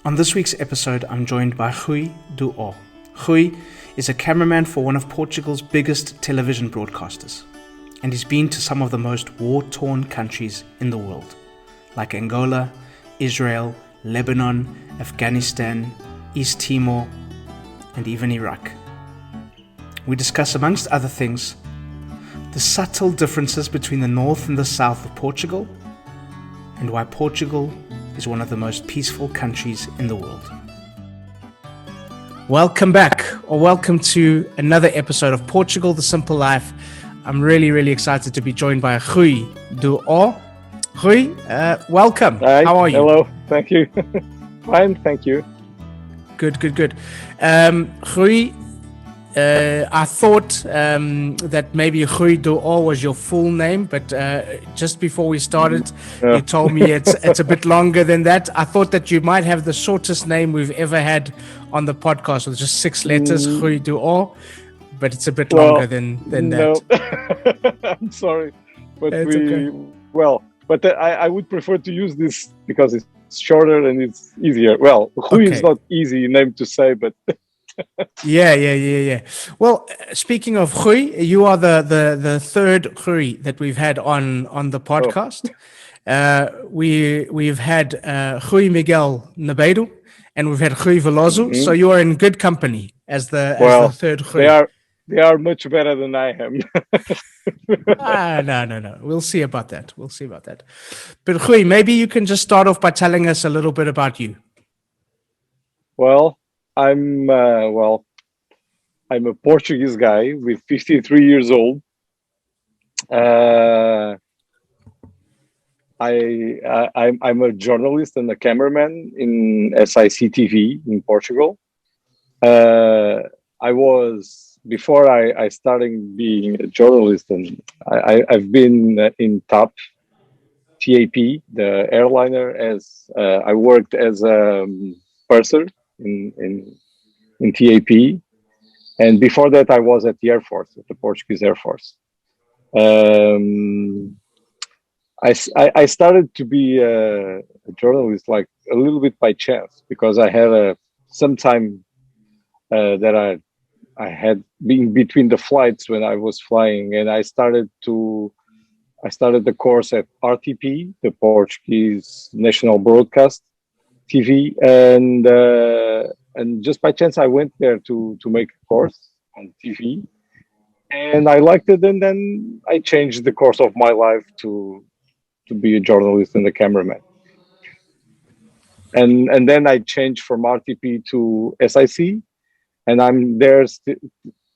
On this week's episode, I'm joined by Rui do O. Rui is a cameraman for one of Portugal's biggest television broadcasters, and he's been to some of the most war-torn countries in the world, like Angola, Israel, Lebanon, Afghanistan, East Timor, and even Iraq. We discuss, amongst other things, the subtle differences between the north and the south of Portugal, and why Portugal is one of the most peaceful countries in the world. Welcome back, or welcome to another episode of Portugal, The Simple Life. I'm really excited to be joined by Rui do O. Rui, welcome. Hi. How are you? Hello, thank you. Fine, thank you. Good. Rui, I thought that maybe Rui do O was your full name, but just before we started, you told me it's a bit longer than that. I thought that you might have the shortest name we've ever had on the podcast, with just 6 letters, Rui do O, but it's a bit longer than that. No. I'm sorry, but okay. But I would prefer to use this because it's shorter and it's easier. Well, Rui is not easy name to say, but. Yeah. Well, speaking of Rui, you are the third Rui that we've had on the podcast. We've had Rui Miguel Nabeiro, and we've had Rui Veloso. Mm-hmm. So you are in good company as the third Rui. They are much better than I am. No. We'll see about that. But Rui, maybe you can just start off by telling us a little bit about you. Well, I'm a Portuguese guy with 53 years old. I'm a journalist and a cameraman in SIC TV in Portugal. Before I started being a journalist, and I've been in TAP, the airliner, as I worked as a purser in TAP, and before that I was at the Air Force, at the Portuguese Air Force. I started to be a journalist like a little bit by chance, because I had some time that I had been between the flights when I was flying, and I started the course at RTP, the Portuguese National Broadcast TV, and just by chance I went there to make a course on TV, and I liked it, and then I changed the course of my life to be a journalist and a cameraman, and then I changed from RTP to SIC, and I'm there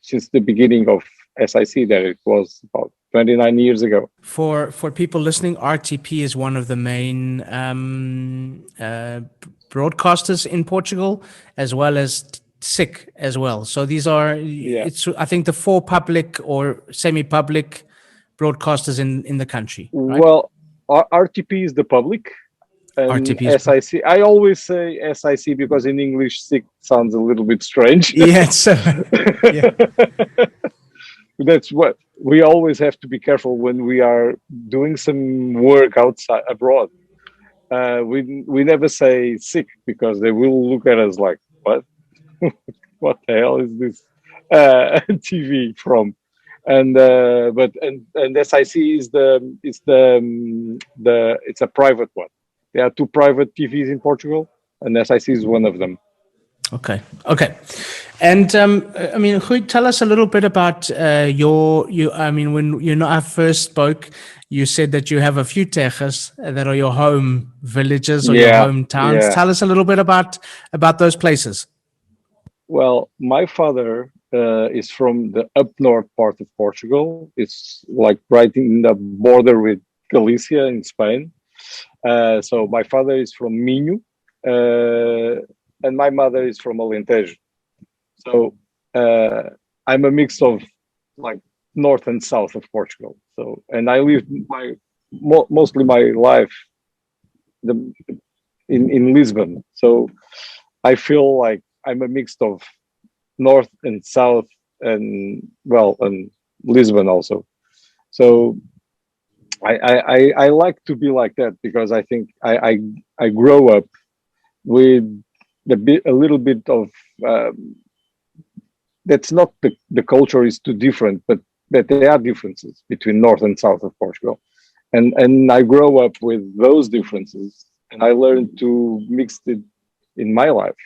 since the beginning of SIC. There it was about 29 years ago. For people listening, RTP is one of the main broadcasters in Portugal, as well as SIC as well. So these are, it's I think the 4 public or semi-public broadcasters in the country. Right? Well, RTP is the public. RTP is SIC. I always say SIC because in English SIC sounds a little bit strange. Yes. That's what we always have to be careful when we are doing some work outside abroad. We never say SIC because they will look at us like, what? What the hell is this TV from? And SIC is it's a private one. There are 2 private TVs in Portugal, and SIC is one of them. Okay. And Rui, tell us a little bit about when I first spoke, you said that you have a few terras that are your home villages or your home towns. Tell us a little bit about those places. Well, my father is from the up north part of Portugal. It's like right in the border with Galicia in Spain. So my father is from Minho, and my mother is from Alentejo. So I'm a mix of like north and south of Portugal. So, and I lived mostly my life in Lisbon. So I feel like I'm a mix of north and south, and Lisbon also. So I like to be like that because I think I grow up with a little bit of that's not the culture is too different, but that there are differences between north and south of Portugal, and I grow up with those differences, and I learned to mix it in my life,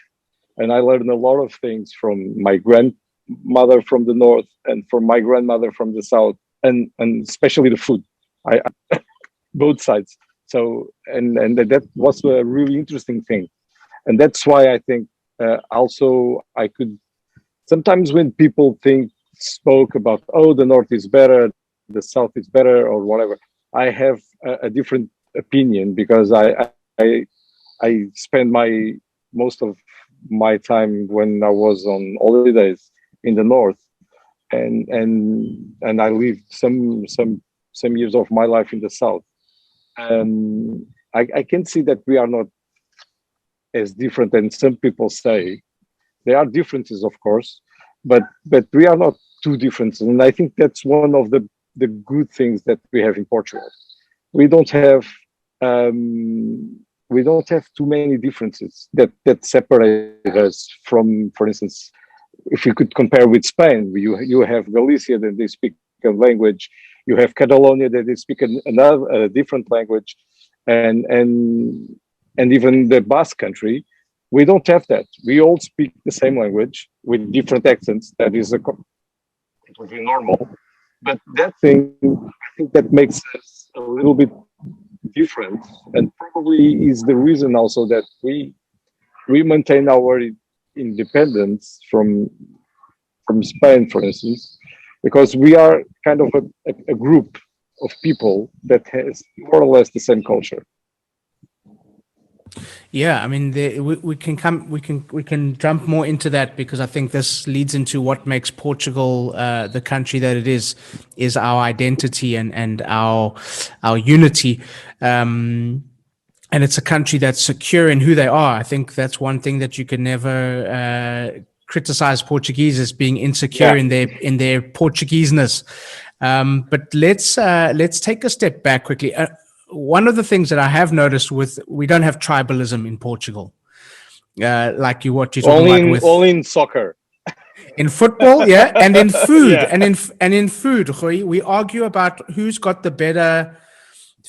and I learned a lot of things from my grandmother from the north and from my grandmother from the south, and especially the food, I both sides. So and that was a really interesting thing, and that's why I think also I could sometimes when people spoke about, oh, the north is better, the south is better, or whatever, I have a different opinion because I I spend my most of my time when I was on holidays in the north, and I lived some years of my life in the south. I can see that we are not as different as some people say. There are differences, of course, but we are not too different, and I think that's one of the good things that we have in Portugal. We don't have too many differences that separate us from, for instance, if you could compare with Spain, you have Galicia that they speak a language, you have Catalonia that they speak another a different language, and even the Basque country, we don't have that. We all speak the same language with different accents. That is completely normal. But that thing, I think that makes us a little bit different, and probably is the reason also that we maintain our independence from Spain, for instance, because we are kind of a group of people that has more or less the same culture. Yeah, I mean, we can jump more into that because I think this leads into what makes Portugal the country that it is our identity and our unity. And it's a country that's secure in who they are. I think that's one thing that you can never criticize Portuguese as being insecure Yeah. in their Portugueseness. But let's take a step back quickly. One of the things that I have noticed we don't have tribalism in Portugal, like what you're talking about with Only in soccer. in football, yeah, and in food, Yeah. and in food, we argue about who's got the better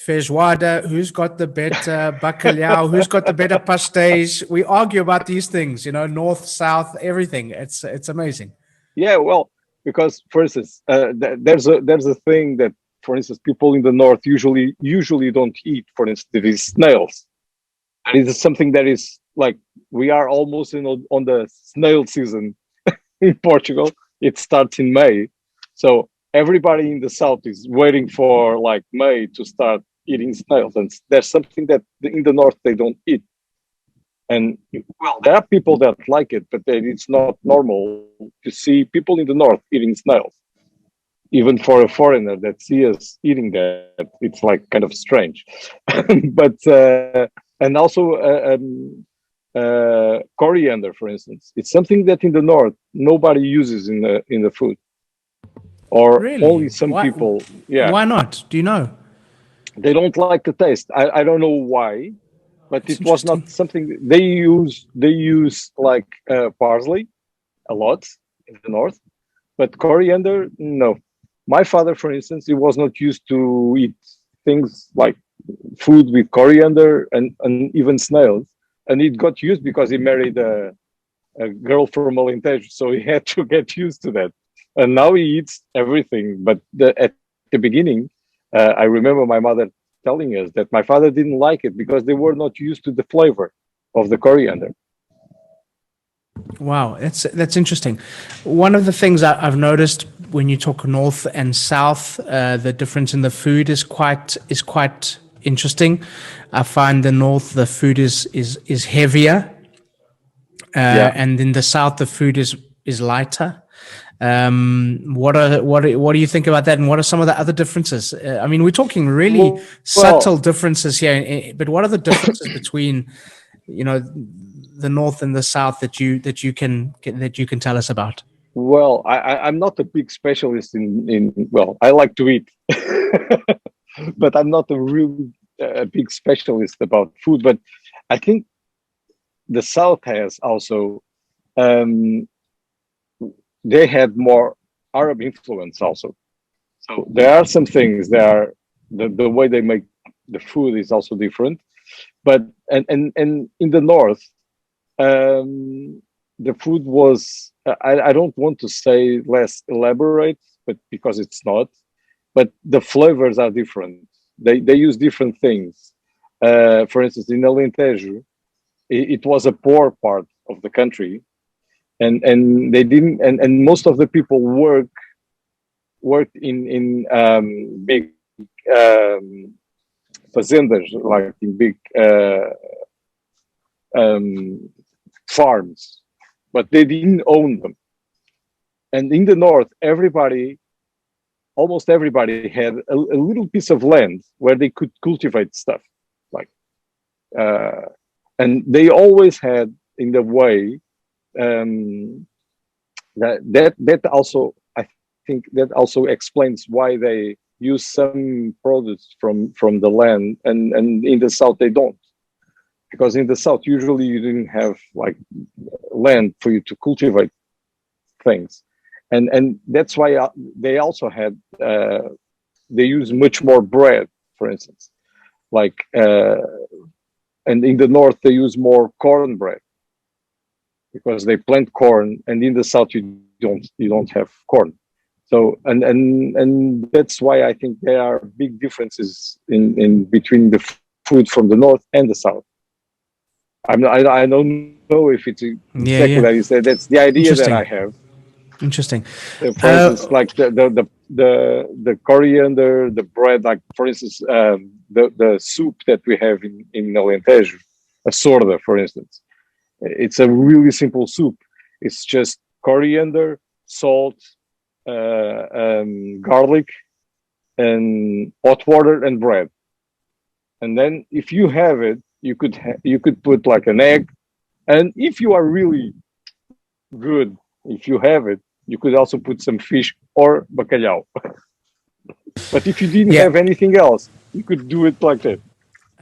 feijoada, who's got the better bacalhau, who's got the better pastéis. We argue about these things, north, south, everything. It's amazing. Yeah, well, because for instance, there's a thing that, for instance, people in the north usually don't eat. For instance, it is snails, and it is something that is like we are almost on the snail season in Portugal. It starts in May, so everybody in the south is waiting for like May to start eating snails, and there's something that in the north they don't eat. And well, there are people that like it, but it's not normal to see people in the north eating snails. Even for a foreigner that sees us eating that, it's like kind of strange. But and also coriander, for instance, it's something that in the north nobody uses in the food, or Really? only some Why? people. Yeah, Why not? Do you know? they don't like the taste. I don't know why, but It's it was not interesting. something they use. They use like parsley a lot in the north, but coriander, no. My father, for instance, he was not used to eat things like food with coriander and even snails. And it got used because he married a girl from Alentejo, so he had to get used to that. And now he eats everything. But at the beginning, I remember my mother telling us that my father didn't like it because they were not used to the flavor of the coriander. Wow, that's interesting. One of the things I've noticed when you talk north and south, the difference in the food is quite interesting. I find the north the food is heavier, Yeah. and in the south the food is lighter. What do you think about that? And what are some of the other differences? I mean, we're talking really Well, subtle differences here, but what are the differences between you know the north and the south that you can tell us about? well, I'm not a big specialist well, I like to eat, but I'm not a real big specialist about food. But I think the South has also, um, they had more Arab influence also. So there are some things there. The way they make the food is also different. But and in the north, the food was, I don't want to say less elaborate, but because it's not. But the flavors are different. They use different things. For instance, in Alentejo, it was a poor part of the country, and they didn't, and most of the people worked in big um, fazendas, like in big um, farms, but they didn't own them. And in the north, almost everybody had a little piece of land where they could cultivate stuff, like, uh, and they always had in the way, um, that also, I think that also explains why they use some products from the land, and in the south they don't, because in the south usually you didn't have like land for you to cultivate things, and that's why they also had, they use much more bread, for instance, like, and in the north they use more cornbread because they plant corn, and in the south you don't have corn. So and that's why I think there are big differences in between the food from the north and the south. I don't know if it's Yeah, exactly yeah. that you said. That's the idea that I Interesting. have. Interesting. For instance, like the coriander, the bread. Like for instance, the soup that we have in Alentejo, a sorda, for instance. It's a really simple soup. It's just coriander, salt, garlic, and hot water and bread. And then if you have it, you could put like an egg. And if you are really good, if you have it, you could also put some fish or bacalhau. But if you didn't Yeah. have anything else, you could do it like that.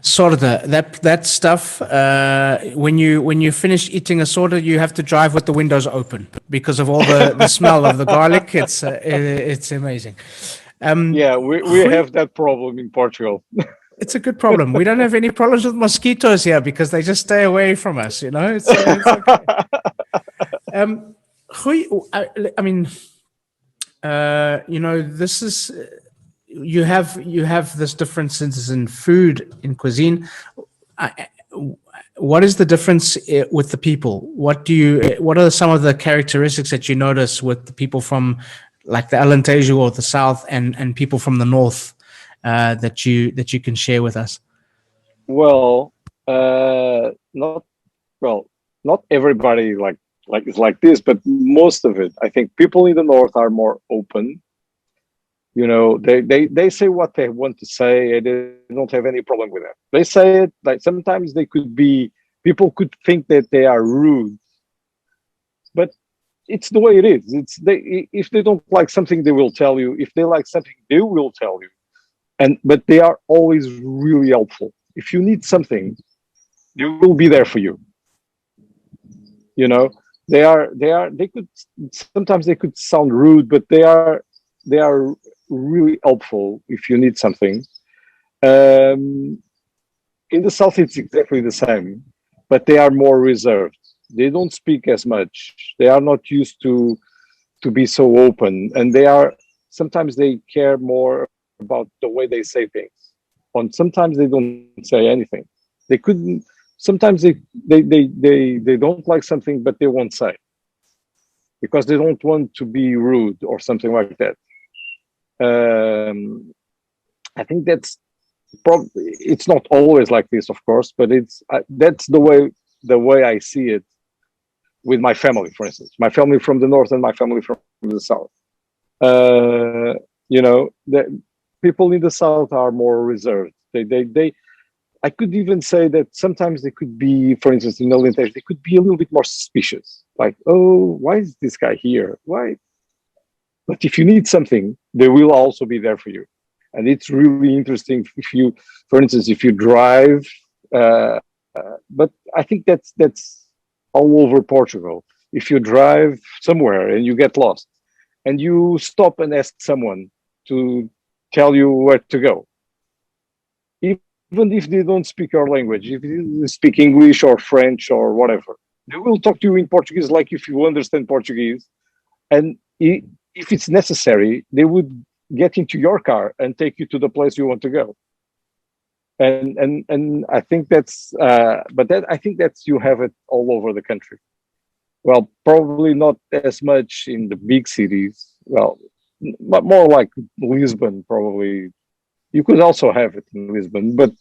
Sorda, that stuff. When you finish eating a sorda, you have to drive with the windows open because of all the smell of the garlic. It's amazing. Um, Yeah, we Rui, have that problem in Portugal. it's a good problem. We don't have any problems with mosquitoes here because they just stay away from us. It's okay. Rui, I mean, this is you have this differences in food in cuisine. I, what is the difference with the people? What are some of the characteristics that you notice with the people from like the Alentejo or the south and people from the north that you can share with us? Well, not well, not everybody like is like this, but most of it, I think people in the north are more open. They say what they want to say, and they don't have any problem with that. They say it, like sometimes they could be, people could think that they are rude, but it's the way it is. It's they If they don't like something, they will tell you. If they like something, they will tell you. But they are always really helpful. If you need something, they will be there for you. you know they could, sometimes they could sound rude, but they are really helpful if you need something. um in the south it's exactly the same, but they are more reserved. They don't speak as much. They are not used to be so open, and sometimes they care more about the way they say things. And sometimes they don't say anything. They couldn't. Sometimes they don't like something, but they won't say because they don't want to be rude or something like that. Um, I think it's not always like this, of course, but that's the way I see it with my family, for instance, my family from the north and my family from the south. Uh, the people in the south are more reserved. They I could even say that sometimes they could be, for instance, in Alentejo, they could be a little bit more suspicious. Like, oh, why is this guy here? Why? But if you need something, they will also be there for you. And it's really interesting if you, for instance, if you drive uh, but I think that's all over Portugal. If you drive somewhere and you get lost, and you stop and ask someone to tell you where to go, even if they don't speak your language, if you speak English or French or whatever, they will talk to you in Portuguese like if you understand Portuguese. And if it's necessary, they would get into your car and take you to the place you want to go. And I think that's but that I think that's you have it all over the country. Well, probably not as much in the big cities. Well, but more like Lisbon, probably. You could also have it in Lisbon, but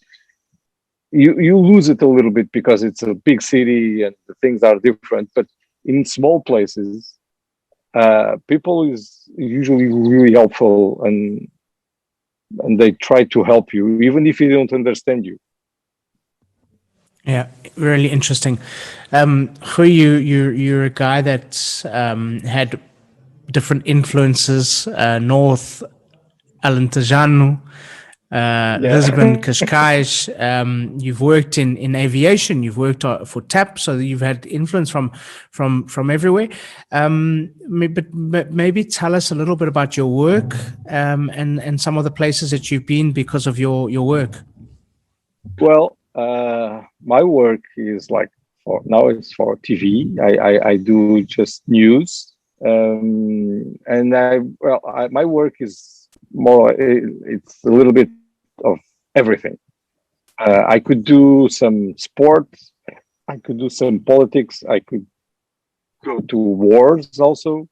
you lose it a little bit because it's a big city and the things are different. But in small places, people is usually really helpful, and they try to help you even if you don't understand you. Yeah, really interesting. Rui, you're a guy that had different influences, North Alentejano, Yeah. Lisbon, Cascais. You've worked in aviation. You've worked for TAP, so you've had influence from everywhere. But maybe tell us a little bit about your work, and some of the places that you've been because of your work. Well, my work is like for now it's for TV. I do just news, and my work is more. It's a little bit of everything. I could do some sports. I could do some politics. I could go to wars also.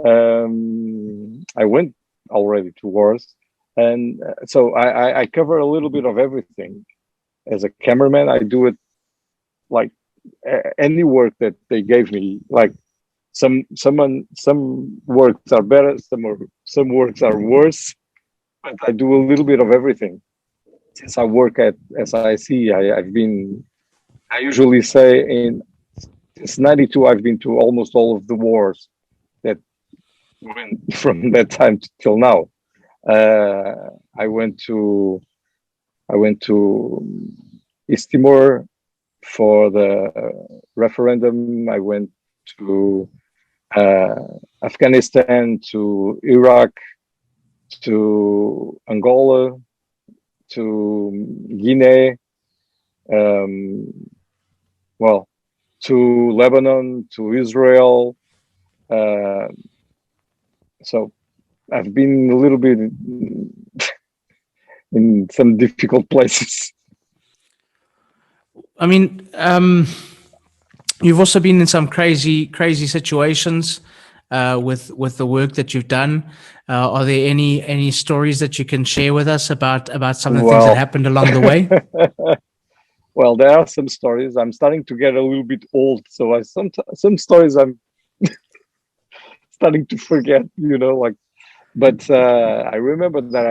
I went already to wars, and so I cover a little bit of everything. As a cameraman, I do it like any work that they gave me. Like some works are better, some works are worse, but I do a little bit of everything. Since I work at SIC, I've been. I usually say in since '92, I've been to almost all of the wars that went from that time till now. Uh, I went to I went to East Timor for the referendum. I went to uh, Afghanistan, to Iraq, to Angola, to Guinea, um, well, to Lebanon, to Israel. Uh, so I've been a little bit in some difficult places. I mean, you've also been in some crazy situations with the work that you've done. Are there any stories that you can share with us about some of the things that Well, happened along the way? well, there are some stories. I'm starting to get a little bit old, so some stories I'm starting to forget. Like. But I remember that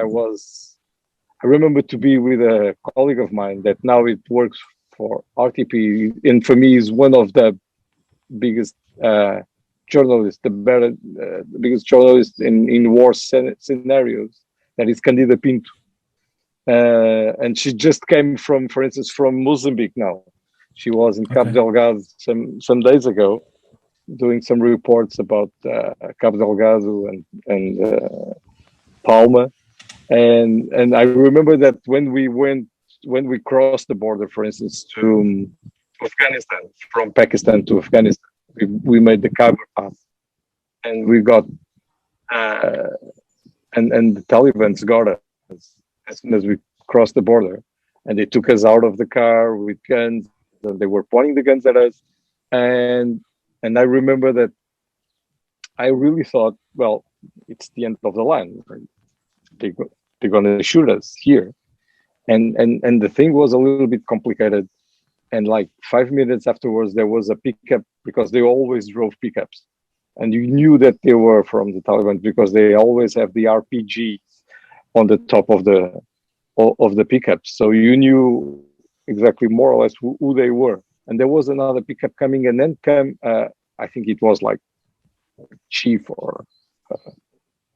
I remember to be with a colleague of mine that now it works for RTP, and for me is one of the biggest journalists, the biggest journalist in war scenarios. That is Candida Pinto, and she just came from, for instance, from Mozambique. Now she was in Cabo Okay. Delgado some days ago, doing some reports about Cabo Delgado and Palma. And I remember that when we crossed the border, for instance, to Afghanistan, from Pakistan to Afghanistan, we made the Khyber pass, and we got uh, and the Taliban's got us as soon as we crossed the border, and they took us out of the car with guns, and they were pointing the guns at us, and I remember that I really thought, well, it's the end of the line. They, they're going to shoot us here. And the thing was a little bit complicated. And like 5 minutes afterwards, there was a pickup because they always drove pickups. And you knew that they were from the Taliban because they always have the RPGs on the top of the pickups. So you knew exactly more or less who they were. And there was another pickup coming, and then I think it was like chief or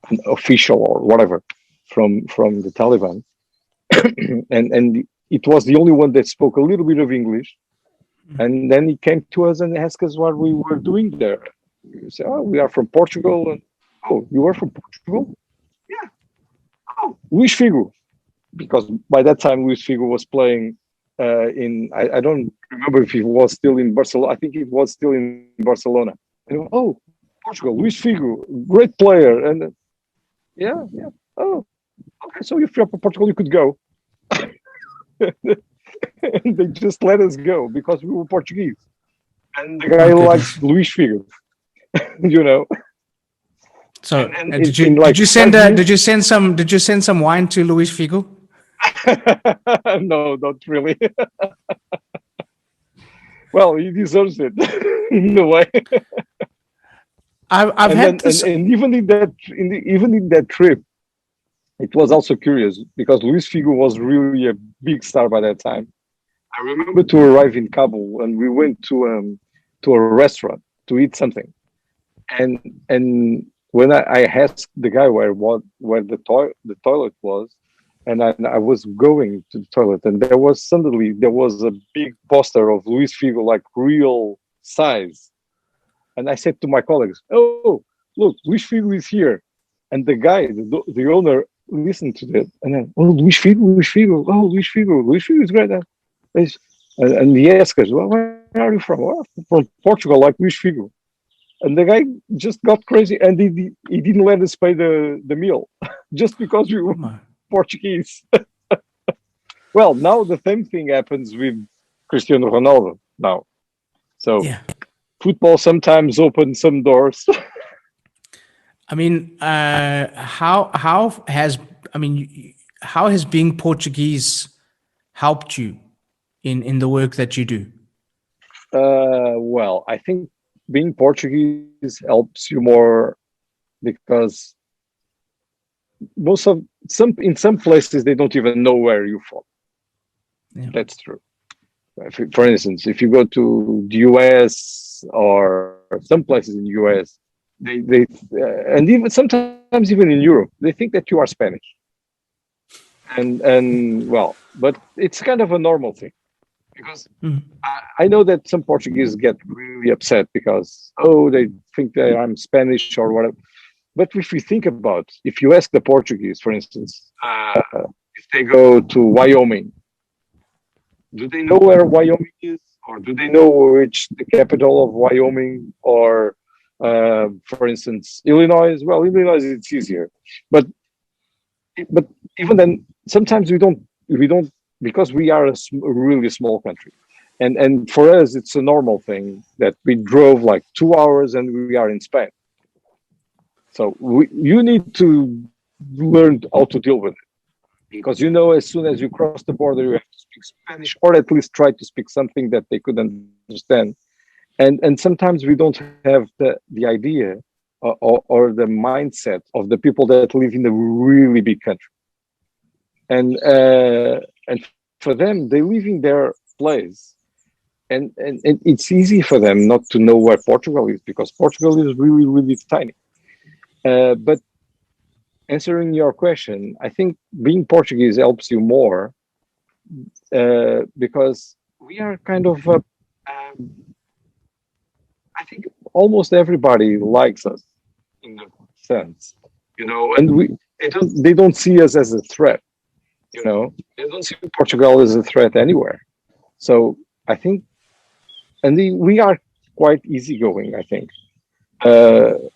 an official or whatever from the Taliban, and it was the only one that spoke a little bit of English, And then he came to us and asked us what we were doing there. We said, "Oh, we are from Portugal." And, "Oh, you are from Portugal?" "Yeah." "Oh, Luis Figo." Because by that time, Luis Figo was playing I don't remember if he was still in Barcelona. I think it was still in Barcelona. And, "Oh, Portugal, Luis Figo, great player." And yeah, yeah. "Oh, okay. So if you're from Portugal, you could go." And they just let us go because we were Portuguese. And the guy My likes goodness. Luis Figo, you know. So And did in did like you send 5 minutes, did you send some wine to Luis Figo? no, not really. Well, he deserves it in a way. I've And had then this. and even in that even in that trip, it was also curious because Luis Figo was really a big star by that time. I remember to arrive in Kabul and we went to a restaurant to eat something. And when I asked the guy where the toilet was, and I was going to the toilet, and there was a big poster of Luis Figo, like real size. And I said to my colleagues, "Oh, look, Luis Figo is here." And the guy, the owner, listened to that, and then, "Oh, Luis Figo, oh, Luis Figo is great." And he asked us, "Well, where are you from?" "Well, from Portugal, like Luis Figo." And the guy just got crazy, and he didn't let us pay the meal just because we were My, Portuguese. Well, now the same thing happens with Cristiano Ronaldo now. So yeah. football sometimes opens some doors. I mean, how has I mean how has being Portuguese helped you in the work that you do? Well, I think being Portuguese helps you more because most of some in some places they don't even know where you're from. Yeah. That's true. For instance, if you go to the US or some places in the US, they and even sometimes even in Europe, they think that you are Spanish. And well, but it's kind of a normal thing because Mm. I know that some Portuguese get really upset because they think that I'm Spanish or whatever. But if you think about, if you ask the Portuguese, for instance, if they go to Wyoming, do they know where Wyoming is, or do they know which the capital of Wyoming, or for instance, Illinois? Well, Illinois it's easier, but but even then, sometimes we don't because we are a really small country, and for us it's a normal thing that we drove like 2 hours and we are in Spain. So you need to learn how to deal with it because as soon as you cross the border, you have to speak Spanish or at least try to speak something that they could understand. And sometimes we don't have the idea or the mindset of the people that live in a really big country. And for them, they live in their place, and it's easy for them not to know where Portugal is because Portugal is really really tiny. But answering your question, I think being Portuguese helps you more because we are kind of, I think almost everybody likes us in a sense, and they don't see us as a threat, they don't see Portugal as a threat anywhere. So I think, and we are quite easygoing, I think,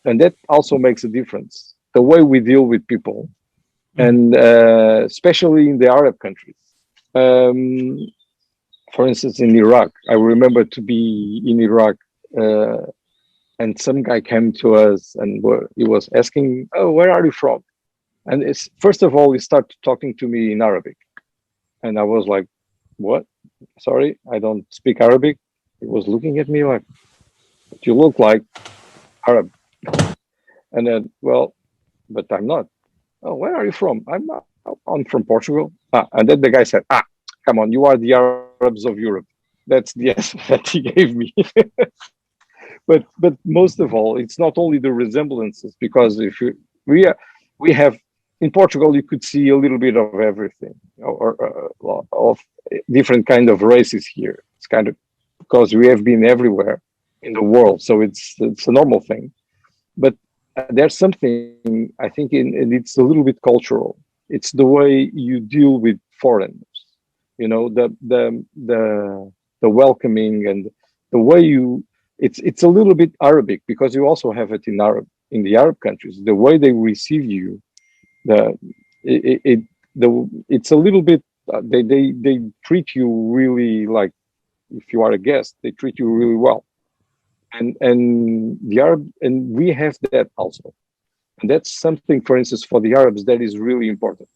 and that also makes a difference. The way we deal with people, and especially in the Arab countries. Um, for instance, in Iraq, I remember to be in Iraq, uh, and some guy came to us and he was asking, "Oh, where are you from?" And it's first of all, he started talking to me in Arabic, and I was like, "What? Sorry, I don't speak Arabic." He was looking at me like, "But you look like Arab," and then, well, but I'm not. "Oh, where are you from?" I'm from Portugal." And then the guy said, "Come on, you are the Arabs of Europe." That's the answer that he gave me. But most of all, it's not only the resemblances because if you we have in Portugal, you could see a little bit of everything, of different kind of races here. It's kind of. because we have been everywhere in the world, so it's a normal thing. But there's something I think and it's a little bit cultural. It's the way you deal with foreigners. The welcoming and the way you. It's a little bit Arabic because you also have it in the Arab countries. The way they receive you, the it it's a little bit. They treat you really like if you are a guest. They treat you really well, and the Arab and we have that also. And that's something, for instance, for the Arabs that is really important.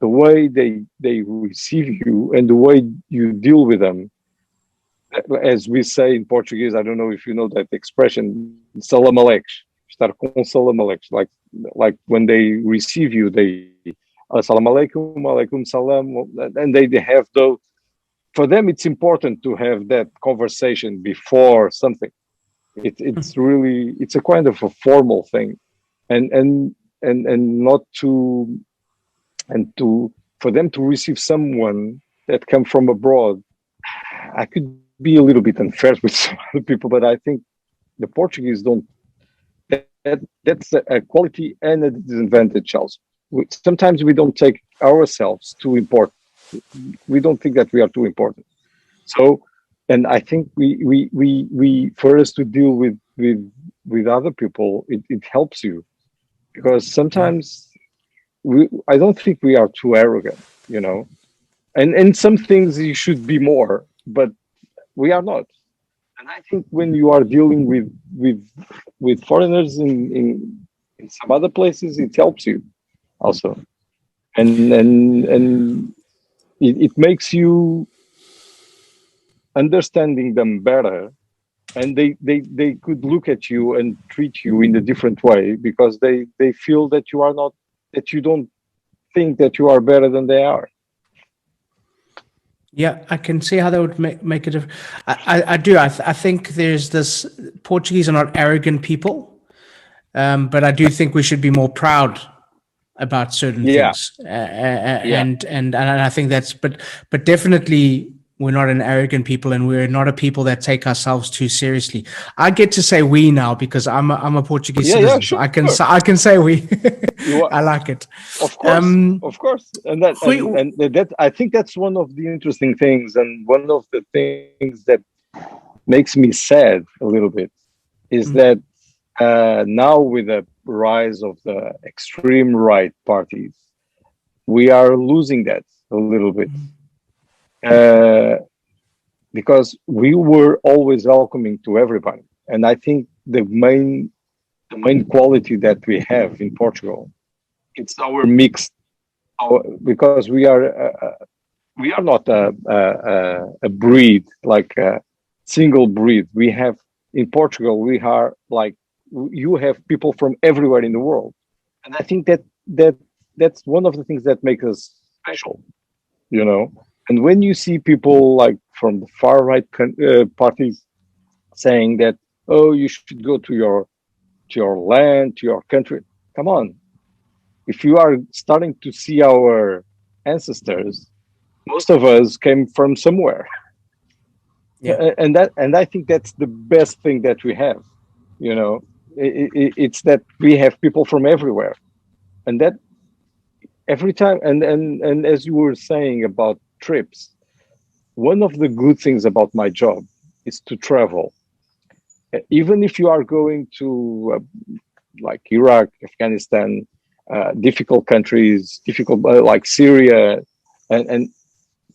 The way they receive you and the way you deal with them, as we say in Portuguese. I don't know if you know that expression, salam alek, estar com salam alek, like when they receive you, they salam alaikum, alaikum salam, and they have those. For them, it's important to have that conversation before something. It's really it's a kind of a formal thing, and not to and to for them to receive someone that come from abroad. I could be a little bit unfair with some other people, but I think the Portuguese don't. That's a quality and a disadvantage also. Sometimes we don't take ourselves too important. We don't think that we are too important. So, and I think we for us to deal with other people, it helps you because sometimes I don't think we are too arrogant, and some things you should be more, but we are not. And I think when you are dealing with foreigners in some other places, it helps you also, and it makes you understanding them better, and they could look at you and treat you in a different way because they feel that you are not that you don't think that you are better than they are. Yeah, I can see how that would make it. I do. I think there's this Portuguese are not arrogant people, but I do think we should be more proud about certain Yeah, things. yeah, And I think that's but definitely we're not an arrogant people, and we're not a people that take ourselves too seriously. I get to say we now because I'm a Portuguese yeah, citizen, so sure. I can say we. You are, I like it. of course, and Rui, that I think that's one of the interesting things, and one of the things that makes me sad a little bit is that now with the rise of the extreme right parties, we are losing that a little bit uh, because we were always welcoming to everybody, and I think the main quality that we have in Portugal it's our mixed because we are not a breed like a single breed. We have in Portugal we are like you have people from everywhere in the world, and I think that's one of the things that makes us special, you know. And when you see people like from the far right parties saying that, oh, you should go to your land, to your country, come on. If you are starting to see our ancestors, most of us came from somewhere. yeah. And I think that's the best thing that we have, you know. It's that we have people from everywhere, and that every time and as you were saying about trips, one of the good things about my job is to travel. Even if you are going to like Iraq, Afghanistan, difficult countries, difficult like Syria, and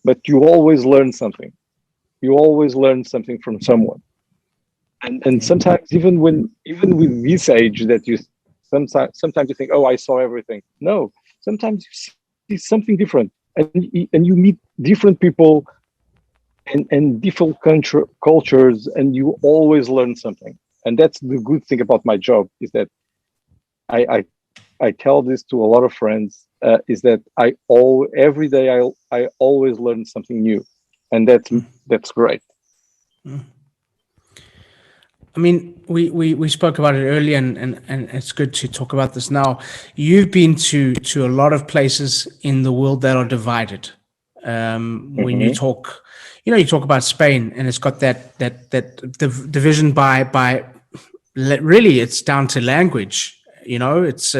but you always learn something. You always learn something from someone, and Yeah. sometimes even with this age that you sometimes you think, oh, I saw everything. No, sometimes you see something different, and you meet different people and different cultures, and you always learn something. And that's the good thing about my job is that I I, I tell this to a lot of friends is that every day I always learn something new, and that's great. I mean, we spoke about it earlier, and it's good to talk about this now. You've been to a lot of places in the world that are divided. When you talk, you talk about Spain, and it's got that division by really it's down to language. It's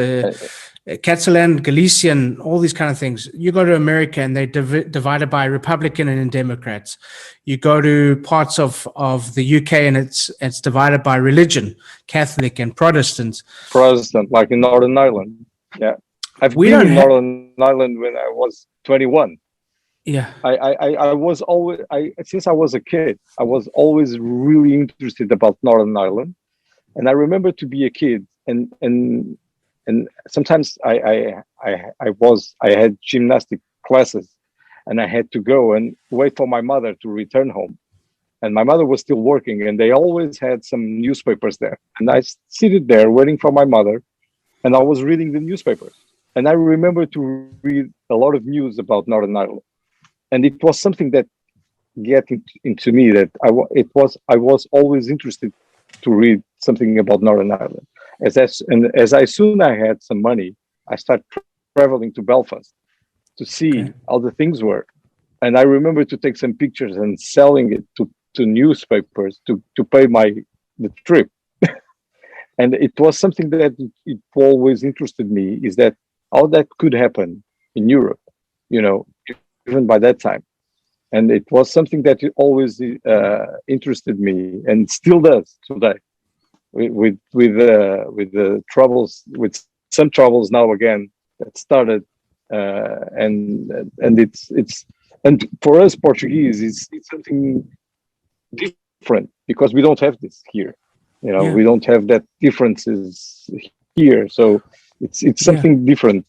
Catalan, Galician, all these kind of things. You go to America and they're divided by Republican and Democrats. You go to parts of the UK and it's divided by religion, Catholic and Protestant. Protestant, like in Northern Ireland. Yeah, I've been in Northern Ireland when I was 21. Yeah, I was always since I was a kid, I was always really interested about Northern Ireland, and I remember to be a kid and sometimes I had gymnastic classes, and I had to go and wait for my mother to return home, and my mother was still working, and they always had some newspapers there, and I seated there waiting for my mother, and I was reading the newspapers, and I remember to read a lot of news about Northern Ireland, and it was something that get into me that I was always interested to read something about Northern Ireland. As I soon I had some money, I started traveling to Belfast to see how the things were, and I remember to take some pictures and selling it to newspapers to pay the trip. And it was something that it always interested me, is that how that could happen in Europe, even by that time. And it was something that always interested me and still does today. With the troubles, with some troubles now again that started, and it's and for us Portuguese, it's something different because we don't have this here. We don't have that differences here, so it's something different.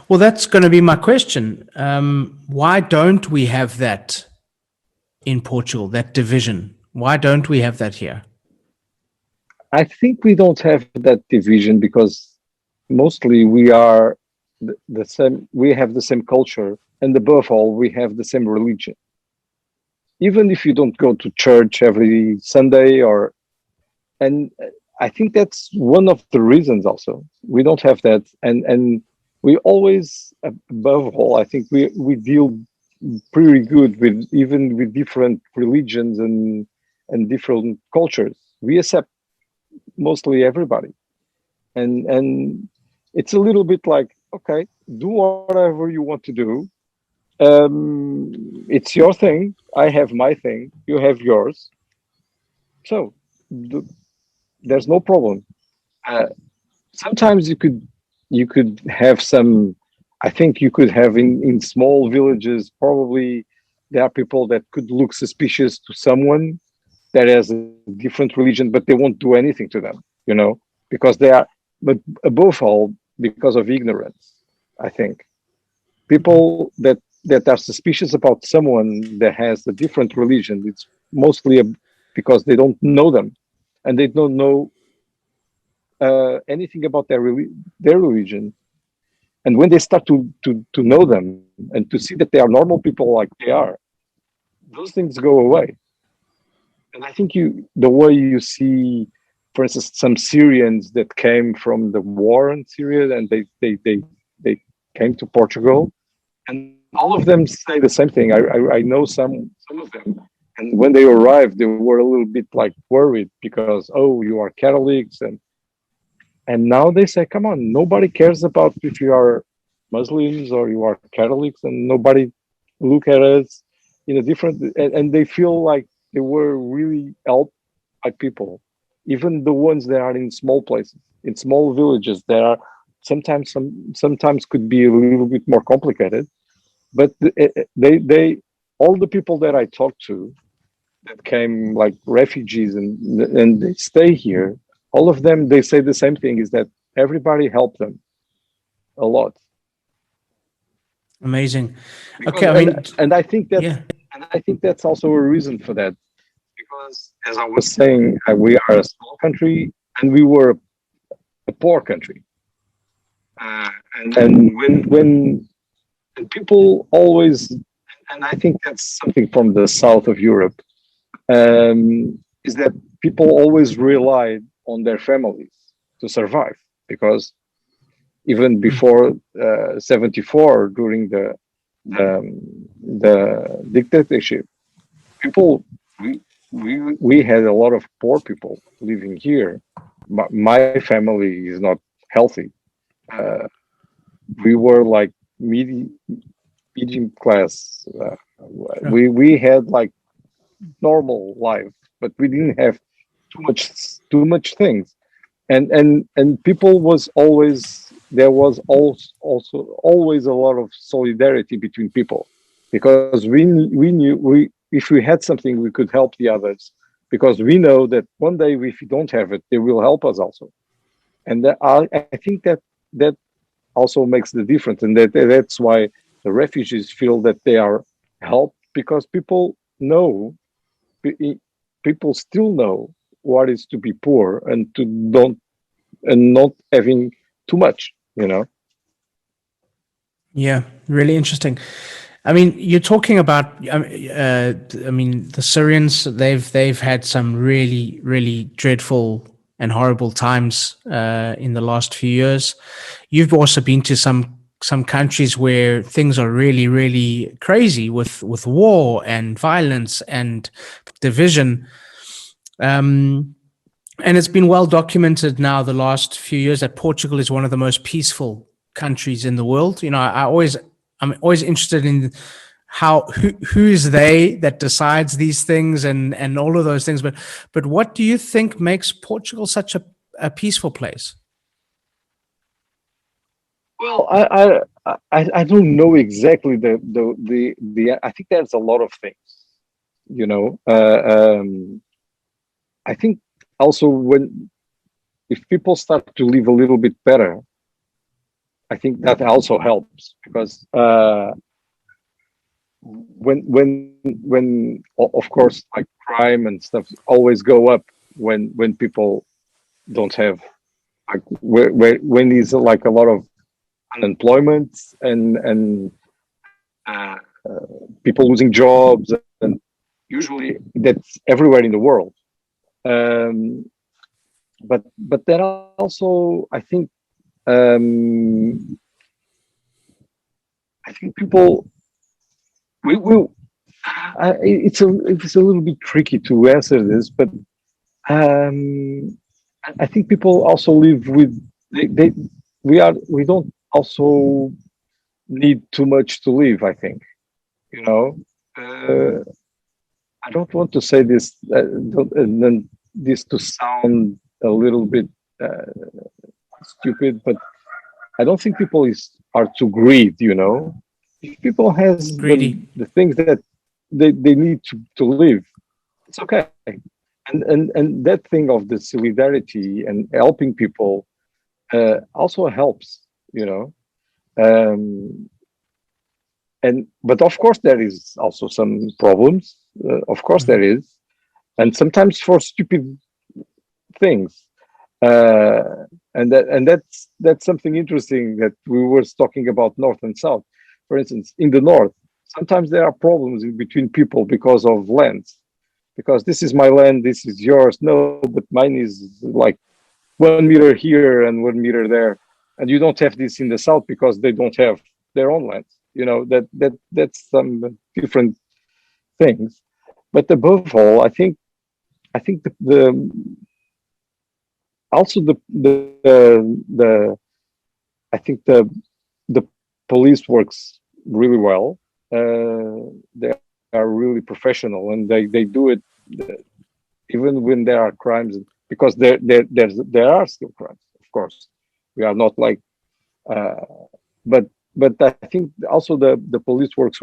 Well, that's going to be my question. Why don't we have that in Portugal, that division? Why don't we have that here? I think we don't have that division because mostly we are the same. We have the same culture, and above all, we have the same religion. Even if you don't go to church every Sunday, and I think that's one of the reasons. Also, we don't have that, and we always, above all, I think we deal pretty good with different religions and different cultures. We accept mostly everybody, and it's a little bit like, okay, do whatever you want to do. It's your thing. I have my thing. You have yours. So there's no problem. Sometimes you could have some. I think you could have in small villages. Probably there are people that could look suspicious to someone that has a different religion, but they won't do anything to them, because they are. But above all, because of ignorance, I think people that are suspicious about someone that has a different religion, it's mostly because they don't know them, and they don't know anything about their religion. And when they start to know them and to see that they are normal people like they are, those things go away. And I think the way you see, for instance, some Syrians that came from the war in Syria, and they came to Portugal, and all of them say the same thing. I know some of them, and when they arrived, they were a little bit like worried because, oh, you are Catholics, and now they say, come on, nobody cares about if you are Muslims or you are Catholics, and nobody look at us in a different, and they feel like they were really helped by people, even the ones that are in small places, in small villages that are sometimes could be a little bit more complicated. But they all the people that I talked to that came like refugees and they stay here, all of them, they say the same thing, is that everybody helped them a lot. Amazing. Because, Okay, and I think that's also a reason for that, because as I was saying, we are a small country and we were a poor country, and when and people always, and I think that's something from the south of Europe, is that people always relied on their families to survive, because even before 74, during the dictatorship, people we had a lot of poor people living here. My family is not healthy. Uh, we were like medium class. Sure. We had like normal life, but we didn't have too much things. And people was always there was also always a lot of solidarity between people, because we knew we if we had something we could help the others, because we know that one day if we don't have it they will help us also. And I think that also makes the difference, and that's why the refugees feel that they are helped, because people know, people still know what is to be poor and to don't and not having too much. Yeah, really interesting. I mean, you're talking about. I mean, the Syrians. They've had some really, really dreadful and horrible times in the last few years. You've also been to some countries where things are really, really crazy with war and violence and division. Um, and it's been well documented now the last few years that Portugal is one of the most peaceful countries in the world. You know, I'm always interested in who is they that decides these things and all of those things. But what do you think makes Portugal such a peaceful place? Well, I don't know exactly the I think there's a lot of things, you know. I think also when if people start to live a little bit better, I think that also helps, because of course, like crime and stuff always go up when people don't have, like, when there's like a lot of unemployment and uh, people losing jobs, and usually that's everywhere in the world. Um, but there are also, um, I think people we will. It's a little bit tricky to answer this, but um, I think people also live with they we don't also need too much to live. I think, you know. Uh, I don't want to say this, and then this to sound a little bit uh, stupid, but I don't think people are too greed. You know, if people has Greedy. the things that they need to live, it's okay. And that thing of the solidarity and helping people also helps. You know, um, and but of course there is also some problems. Of course there Mhm. is, and sometimes for stupid things. Uh, and that's something interesting that we were talking about north and south. For instance, in the north, sometimes there are problems in between people because of lands. Because this is my land, this is yours. No, but mine is like 1 meter here and 1 meter there, and you don't have this in the south because they don't have their own lands. That's some different things. But above all, I think also the I think the police works really well. They are really professional, and they do it even when there are crimes, because there are still crimes. Of course, we are not like, uh, but I think also the police works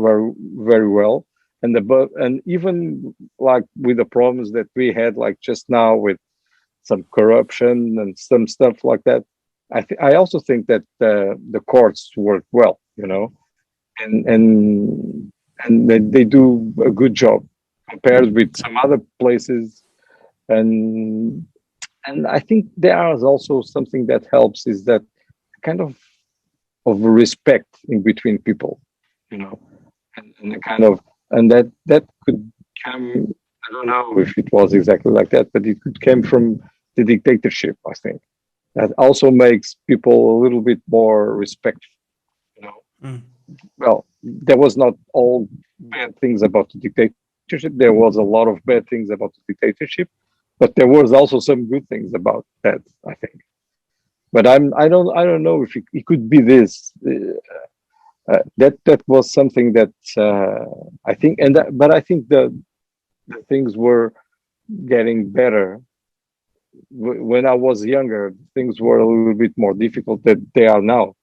very well, and and even like with the problems that we had like just now with some corruption and some stuff like that. I also think that the courts work well, and they do a good job compared with some other places. And I think there is also something that helps, is that kind of respect in between people, you know, and the kind of, and that could come. I don't know if it was exactly like that, but it could come from the dictatorship. I think that also makes people a little bit more respectful. You know, Mm. well, there was not all bad things about the dictatorship. There was a lot of bad things about the dictatorship, but there was also some good things about that, I think. But I don't know if it could be this. That was something that I think, but I think the things were getting better. When I was younger, things were a little bit more difficult than they are now.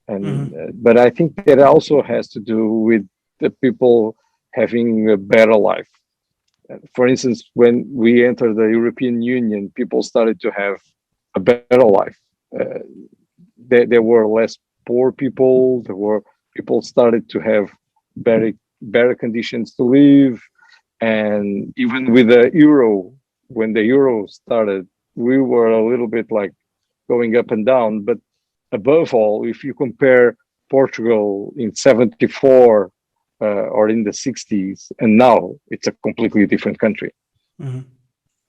And but I think that also has to do with the people having a better life. For instance, when we entered the European Union, people started to have a better life. Uh, there were less poor people. There were people started to have better conditions to live. And even with the euro, when the euro started, we were a little bit like going up and down. But above all, if you compare Portugal in 74 or in the 60s and now, it's a completely different country. Hmm.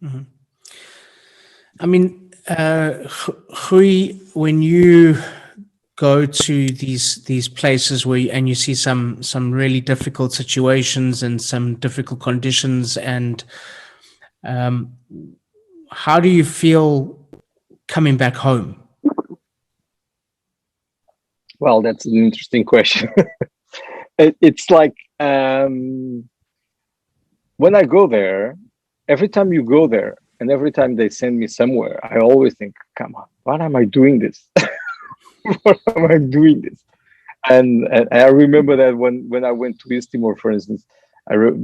Hmm. I mean, Rui, when you go to these places where and you see some really difficult situations and some difficult conditions, and um, how do you feel coming back home? Well, that's an interesting question. It's like when I go there, every time you go there and every time they send me somewhere, I always think, come on, what am I doing this? What am I doing this? And I remember that when I went to East Timor, for instance,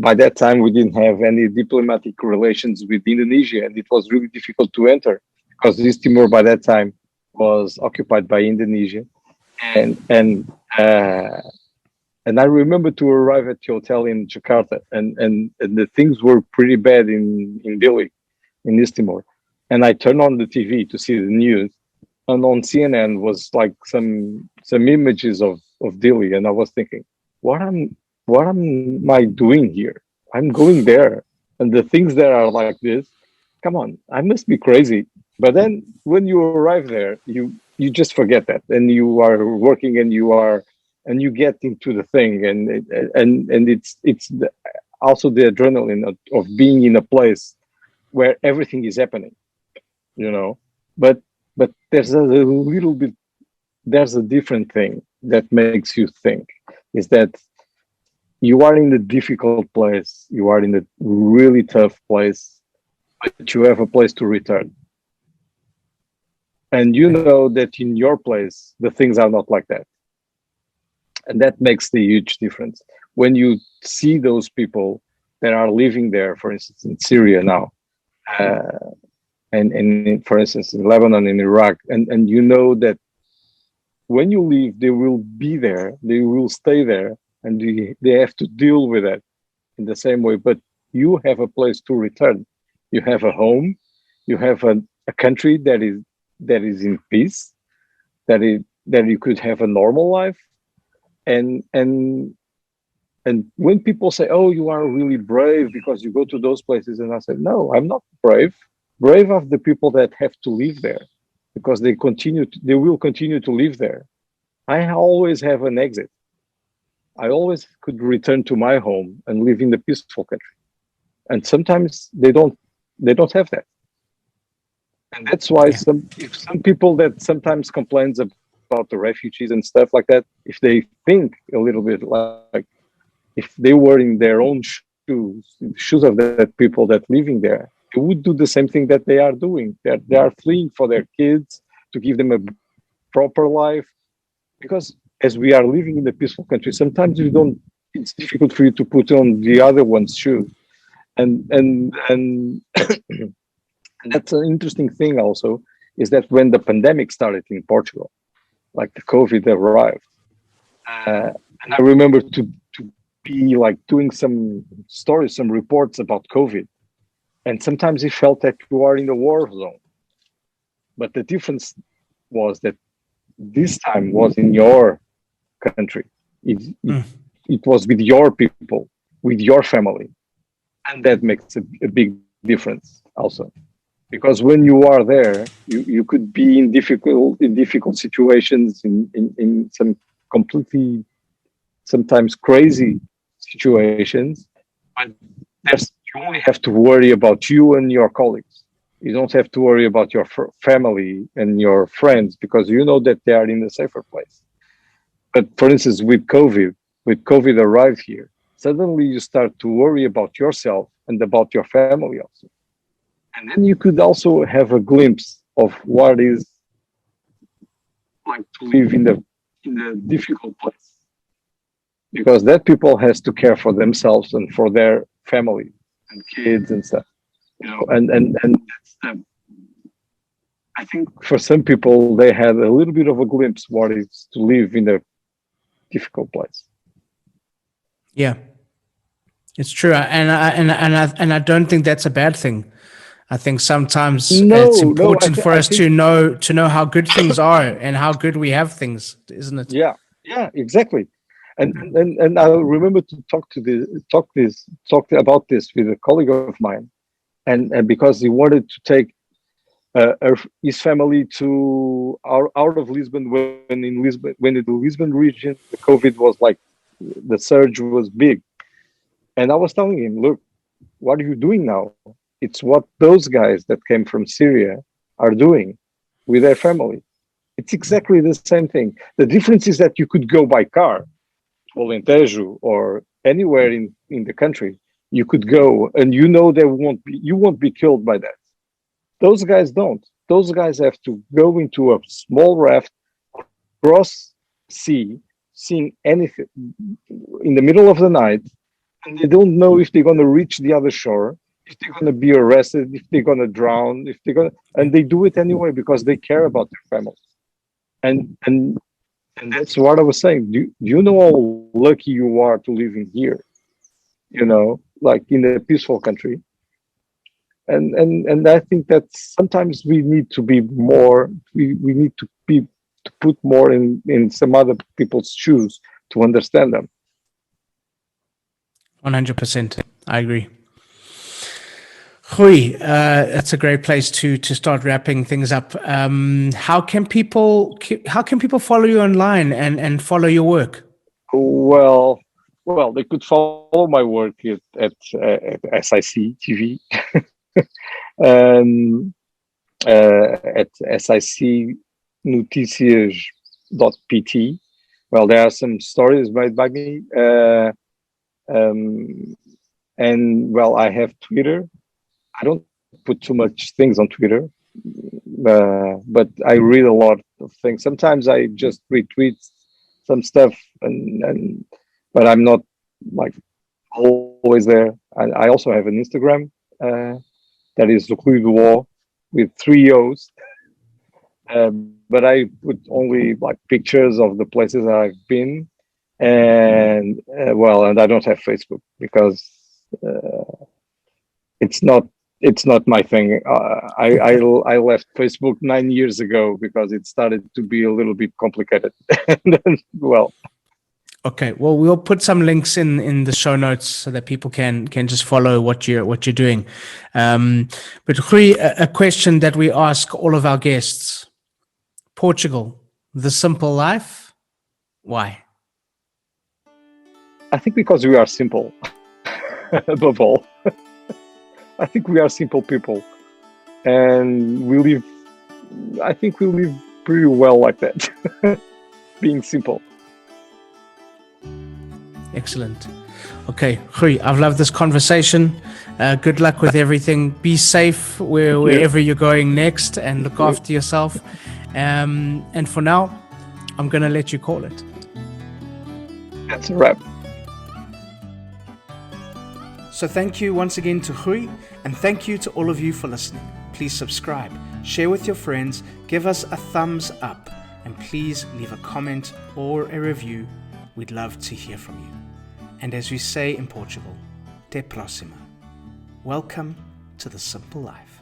by that time we didn't have any diplomatic relations with Indonesia, and it was really difficult to enter because East Timor by that time was occupied by Indonesia, and and uh, and I remember to arrive at the hotel in Jakarta, and the things were pretty bad in Dili, in East Timor, and I turned on the TV to see the news, and on CNN was like some images of Dili, and I was thinking, what am I doing here? I'm going there, and the things that are like this. Come on, I must be crazy. But then when you arrive there, you just forget that, and you are working, and you get into the thing, and it's also the adrenaline of being in a place where everything is happening, you know. But there's a little bit, there's a different thing that makes you think, is that you are in a difficult place, you are in a really tough place, but you have a place to return, and you know that in your place the things are not like that, and that makes the huge difference when you see those people that are living there, for instance in Syria now, uh, and for instance in Lebanon and Iraq, and you know that when you leave, they will be there, they will stay there, and they have to deal with it in the same way. But you have a place to return. You have a home. You have a country that is in peace. That you could have a normal life. And when people say, "Oh, you are really brave because you go to those places," and I said, "No, I'm not brave. Brave are the people that have to live there, because they will continue to live there. I always have an exit. I always could return to my home and live in the peaceful country. And sometimes they don't have that. And that's why Yeah. some people that sometimes complains about the refugees and stuff like that, if they think a little bit like if they were in their own shoes, in the shoes of the people that living there, they would do the same thing that they are doing. They are fleeing for their kids to give them a proper life, because as we are living in a peaceful country, sometimes you don't. It's difficult for you to put on the other one's shoes, and that's an interesting thing. Also, is that when the pandemic started in Portugal, like the COVID arrived, and I remember to be like doing some stories, some reports about COVID, and sometimes it felt that you are in a war zone. But the difference was that this time was in your country. Mm. It was with your people, with your family, and that makes a big difference also. Because when you are there, you could be in difficult situations, in some completely sometimes crazy situations, but you only have to worry about you and your colleagues. You don't have to worry about your family and your friends because you know that they are in a safer place. But for instance, with COVID arrived here, suddenly you start to worry about yourself and about your family also. And then you could also have a glimpse of what is like to live in a difficult place. Because that people has to care for themselves and for their family and kids and stuff. And that's I think for some people they had a little bit of a glimpse what it's to live in a difficult place. Yeah, it's true, and I don't think that's a bad thing. I think sometimes it's No, important for us to know how good things are and how good we have things, isn't it? Yeah, exactly. And I remember to talk about this with a colleague of mine, and because he wanted to take his family to out of Lisbon when in the Lisbon region the COVID was like the surge was big, and I was telling him, look, what are you doing now? It's what those guys that came from Syria are doing with their family. It's exactly the same thing. The difference is that you could go by car to Alentejo or anywhere in the country. You could go and you know you won't be killed by that. Those guys don't. Those guys have to go into a small raft, cross sea, seeing anything in the middle of the night, and they don't know if they're going to reach the other shore, if they're going to be arrested, if they're going to drown, if they're going to, and they do it anyway because they care about their families. And that's what I was saying. Do you know how lucky you are to live in here? Like in a peaceful country. And I think that sometimes we need to be more. We need to put more in some other people's shoes to understand them. 100%. I agree. Hui, that's a great place to start wrapping things up. How can people follow you online and follow your work? Well, they could follow my work at SIC TV, at sicnoticias.pt. Well, there are some stories made by me, and well, I have Twitter. I don't put too much things on Twitter, but I read a lot of things. Sometimes I just retweet some stuff, but I'm not like always there. I also have an Instagram that is Rui do O with 3 O's, but I put only like pictures of the places that I've been, and and I don't have Facebook because it's not my thing. I left Facebook 9 years ago because it started to be a little bit complicated. And then, okay. Well, we'll put some links in the show notes so that people can just follow what you're doing. But Rui, a question that we ask all of our guests: Portugal, the simple life. Why? I think because we are simple, above all. I think we are simple people, and I think we live pretty well like that, being simple. Excellent. Okay, Rui, I've loved this conversation. Good luck with everything. Be safe wherever you're going next, and look after yourself. And for now, I'm going to let you call it. That's a wrap. So thank you once again to Rui, and thank you to all of you for listening. Please subscribe, share with your friends, give us a thumbs up, and please leave a comment or a review. We'd love to hear from you. And as we say in Portugal, te próxima. Welcome to the simple life.